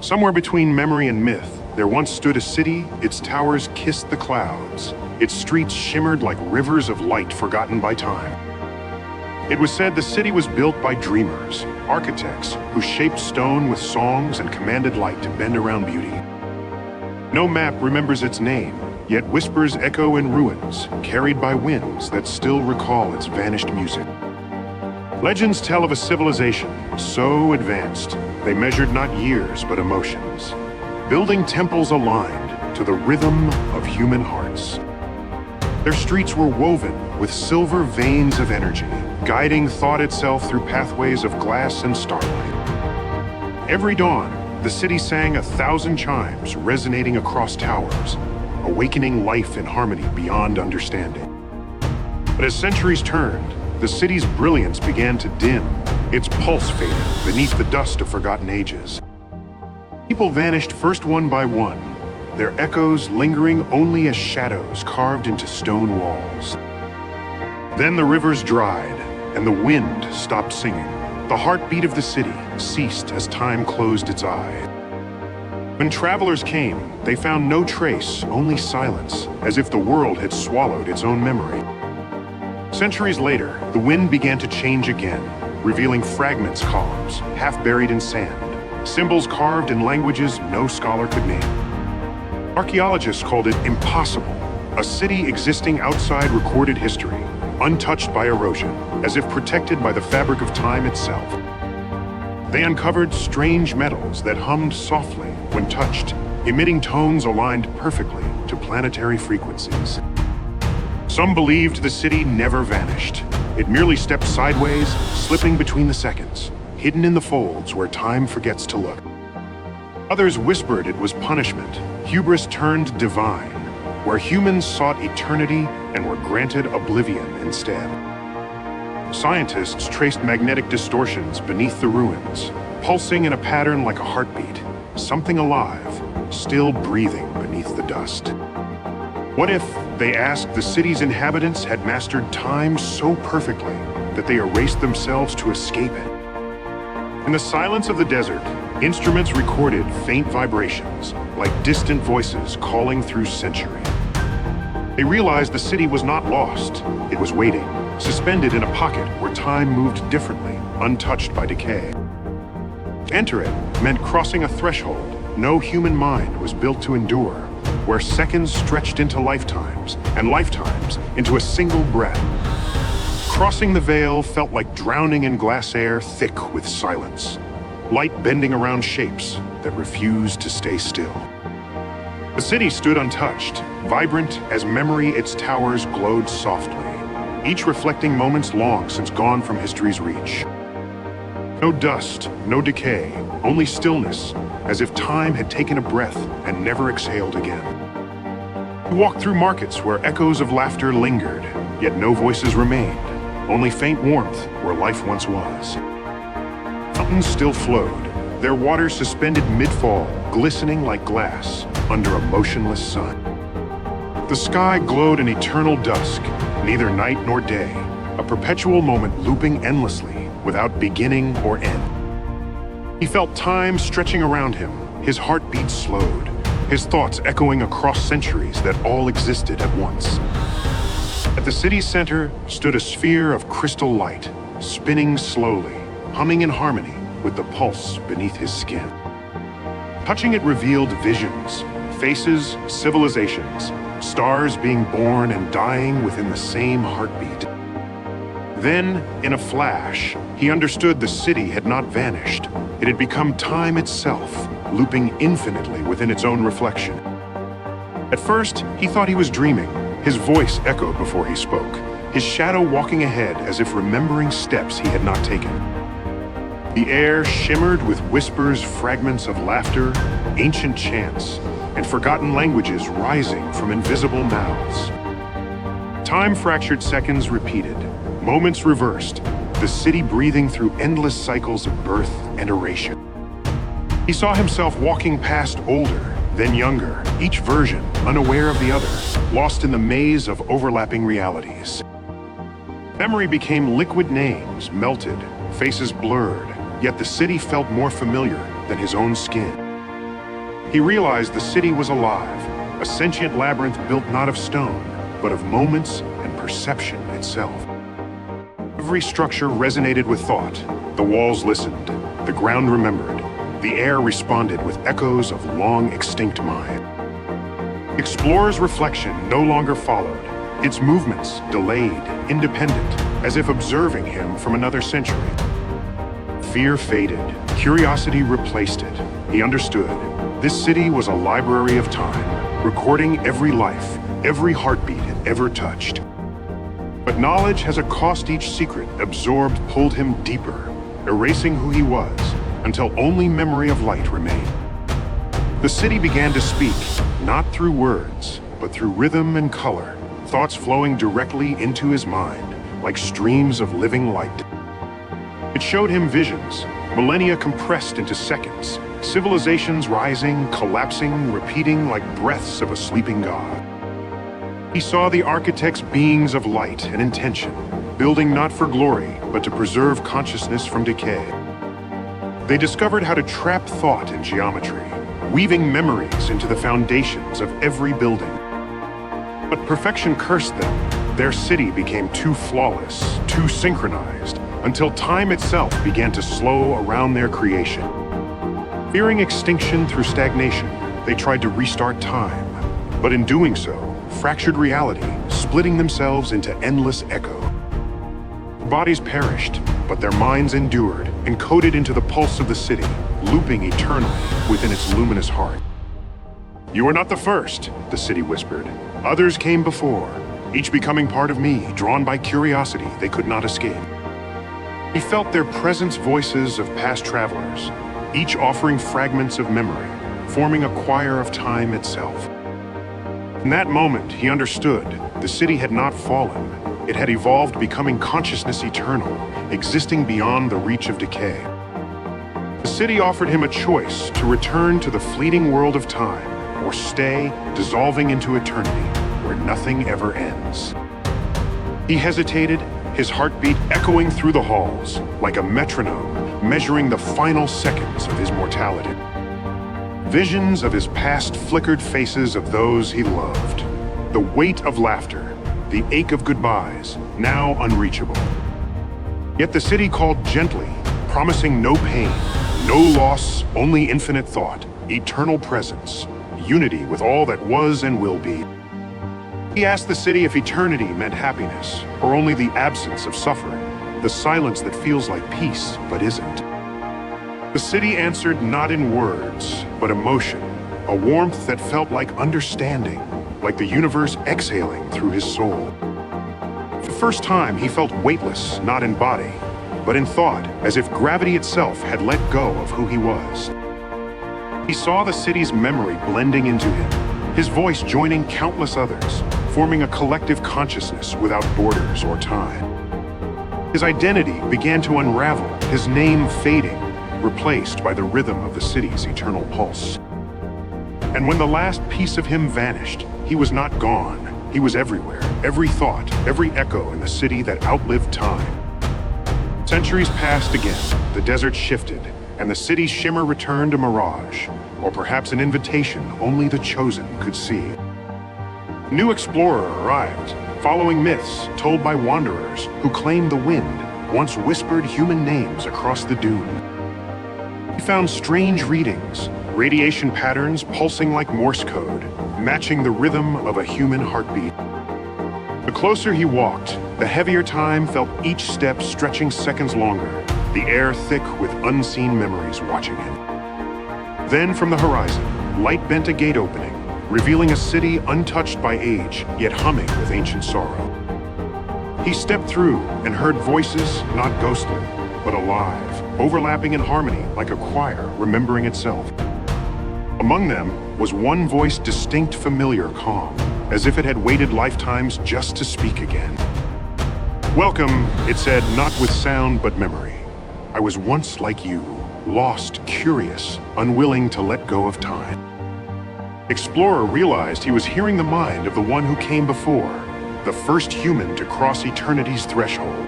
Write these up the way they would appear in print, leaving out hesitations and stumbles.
Somewhere between memory and myth, there once stood a city. Its towers kissed the clouds. Its streets shimmered like rivers of light forgotten by time. It was said the city was built by dreamers, architects who shaped stone with songs and commanded light to bend around beauty. No map remembers its name, yet whispers echo in ruins, carried by winds that still recall its vanished music. Legends tell of a civilization so advanced, they measured not years but emotions, building temples aligned to the rhythm of human hearts. Their streets were woven with silver veins of energy, guiding thought itself through pathways of glass and starlight. Every dawn, the city sang 1,000 chimes resonating across towers, awakening life and harmony beyond understanding. But as centuries turned, the city's brilliance began to dim, its pulse faded beneath the dust of forgotten ages. People vanished first one by one, their echoes lingering only as shadows carved into stone walls. Then the rivers dried, and the wind stopped singing. The heartbeat of the city ceased as time closed its eyes. When travelers came, they found no trace, only silence, as if the world had swallowed its own memory. Centuries later, the wind began to change again, revealing fragments columns, half buried in sand, symbols carved in languages no scholar could name. Archaeologists called it impossible, a city existing outside recorded history, untouched by erosion, as if protected by the fabric of time itself. They uncovered strange metals that hummed softly when touched, emitting tones aligned perfectly to planetary frequencies. Some believed the city never vanished. It merely stepped sideways, slipping between the seconds, hidden in the folds where time forgets to look. Others whispered it was punishment, hubris turned divine, where humans sought eternity and were granted oblivion instead. Scientists traced magnetic distortions beneath the ruins, pulsing in a pattern like a heartbeat, something alive, still breathing beneath the dust. What if, they asked, the city's inhabitants had mastered time so perfectly that they erased themselves to escape it? In the silence of the desert, instruments recorded faint vibrations, like distant voices calling through centuries. They realized the city was not lost. It was waiting, suspended in a pocket where time moved differently, untouched by decay. To enter it meant crossing a threshold no human mind was built to endure, where seconds stretched into lifetimes, and lifetimes into a single breath. Crossing the veil felt like drowning in glass air thick with silence, light bending around shapes that refused to stay still. The city stood untouched, vibrant as memory. Its towers glowed softly, each reflecting moments long since gone from history's reach. No dust, no decay, only stillness, as if time had taken a breath and never exhaled again. We walked through markets where echoes of laughter lingered, yet no voices remained, only faint warmth where life once was. Fountains still flowed, their waters suspended mid-fall, glistening like glass under a motionless sun. The sky glowed in eternal dusk, neither night nor day, a perpetual moment looping endlessly without beginning or end. He felt time stretching around him, his heartbeat slowed, his thoughts echoing across centuries that all existed at once. At the city's center stood a sphere of crystal light, spinning slowly, humming in harmony with the pulse beneath his skin. Touching it revealed visions, faces, civilizations, stars being born and dying within the same heartbeat. Then, in a flash, he understood the city had not vanished. It had become time itself, looping infinitely within its own reflection. At first, he thought he was dreaming. His voice echoed before he spoke, his shadow walking ahead as if remembering steps he had not taken. The air shimmered with whispers, fragments of laughter, ancient chants, and forgotten languages rising from invisible mouths. Time-fractured seconds repeated, moments reversed, the city breathing through endless cycles of birth and erasure. He saw himself walking past older, then younger, each version unaware of the other, lost in the maze of overlapping realities. Memory became liquid names, melted, faces blurred, yet the city felt more familiar than his own skin. He realized the city was alive, a sentient labyrinth built not of stone, but of moments and perception itself. Every structure resonated with thought. The walls listened, the ground remembered, the air responded with echoes of long-extinct mind. The explorer's reflection no longer followed, its movements delayed, independent, as if observing him from another century. Fear faded, curiosity replaced it. He understood. This city was a library of time, recording every life, every heartbeat it ever touched. But knowledge has a cost. Each secret absorbed pulled him deeper, erasing who he was, until only memory of light remained. The city began to speak, not through words, but through rhythm and color, thoughts flowing directly into his mind, like streams of living light. It showed him visions, millennia compressed into seconds, civilizations rising, collapsing, repeating like breaths of a sleeping god. He saw the architect's beings of light and intention, building not for glory, but to preserve consciousness from decay. They discovered how to trap thought in geometry, weaving memories into the foundations of every building. But perfection cursed them. Their city became too flawless, too synchronized, until time itself began to slow around their creation. Fearing extinction through stagnation, they tried to restart time. But in doing so, fractured reality, splitting themselves into endless echo. Their bodies perished, but their minds endured, encoded into the pulse of the city, looping eternally within its luminous heart. "You are not the first," the city whispered. "Others came before, each becoming part of me, drawn by curiosity they could not escape." He felt their presence, voices of past travelers, each offering fragments of memory, forming a choir of time itself. In that moment, he understood the city had not fallen. It had evolved, becoming consciousness eternal, existing beyond the reach of decay. The city offered him a choice to return to the fleeting world of time, or stay, dissolving into eternity, where nothing ever ends. He hesitated, his heartbeat echoing through the halls, like a metronome measuring the final seconds of his mortality. Visions of his past flickered faces of those he loved. The weight of laughter, the ache of goodbyes, now unreachable. Yet the city called gently, promising no pain, no loss, only infinite thought, eternal presence, unity with all that was and will be. He asked the city if eternity meant happiness, or only the absence of suffering, the silence that feels like peace but isn't. The city answered not in words, but emotion, a warmth that felt like understanding, like the universe exhaling through his soul. For the first time, he felt weightless, not in body, but in thought, as if gravity itself had let go of who he was. He saw the city's memory blending into him, his voice joining countless others, forming a collective consciousness without borders or time. His identity began to unravel, his name fading, replaced by the rhythm of the city's eternal pulse. And when the last piece of him vanished, he was not gone. He was everywhere, every thought, every echo in the city that outlived time. Centuries passed again, the desert shifted, and the city's shimmer returned a mirage, or perhaps an invitation only the chosen could see. A new explorer arrived, following myths told by wanderers who claimed the wind once whispered human names across the dune. He found strange readings, radiation patterns pulsing like Morse code, matching the rhythm of a human heartbeat. The closer he walked, the heavier time felt each step stretching seconds longer, the air thick with unseen memories watching him. Then from the horizon, light bent a gate opening, revealing a city untouched by age, yet humming with ancient sorrow. He stepped through and heard voices not ghostly, but alive, overlapping in harmony like a choir remembering itself. Among them was one voice distinct, familiar, calm, as if it had waited lifetimes just to speak again. "Welcome," it said, not with sound but memory. "I was once like you, lost, curious, unwilling to let go of time." Explorer realized he was hearing the mind of the one who came before, the first human to cross eternity's threshold.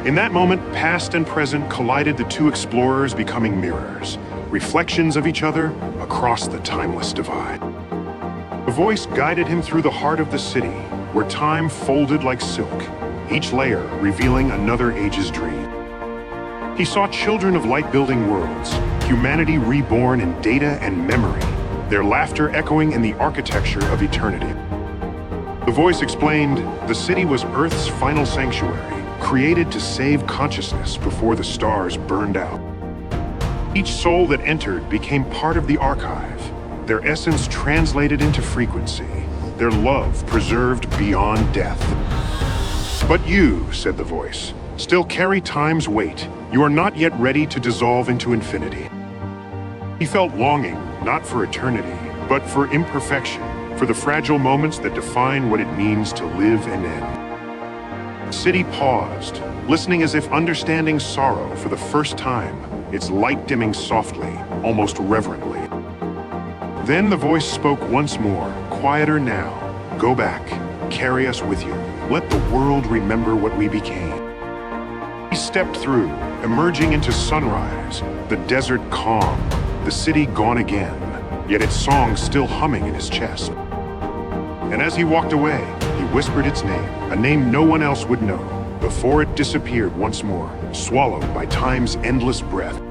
In that moment, past and present collided, the two explorers becoming mirrors, reflections of each other across the timeless divide. The voice guided him through the heart of the city, where time folded like silk, each layer revealing another age's dream. He saw children of light building worlds, humanity reborn in data and memory, their laughter echoing in the architecture of eternity. The voice explained, the city was Earth's final sanctuary, created to save consciousness before the stars burned out. Each soul that entered became part of the archive, their essence translated into frequency, their love preserved beyond death. But you, said the voice, still carry time's weight. You are not yet ready to dissolve into infinity. He felt longing, not for eternity, but for imperfection, for the fragile moments that define what it means to live and end. The city paused, listening as if understanding sorrow for the first time, its light dimming softly, almost reverently. Then the voice spoke once more, quieter now. Go back, carry us with you. Let the world remember what we became. He stepped through, emerging into sunrise, the desert calm, the city gone again, yet its song still humming in his chest. And as he walked away, he whispered its name, a name no one else would know, before it disappeared once more, swallowed by time's endless breath.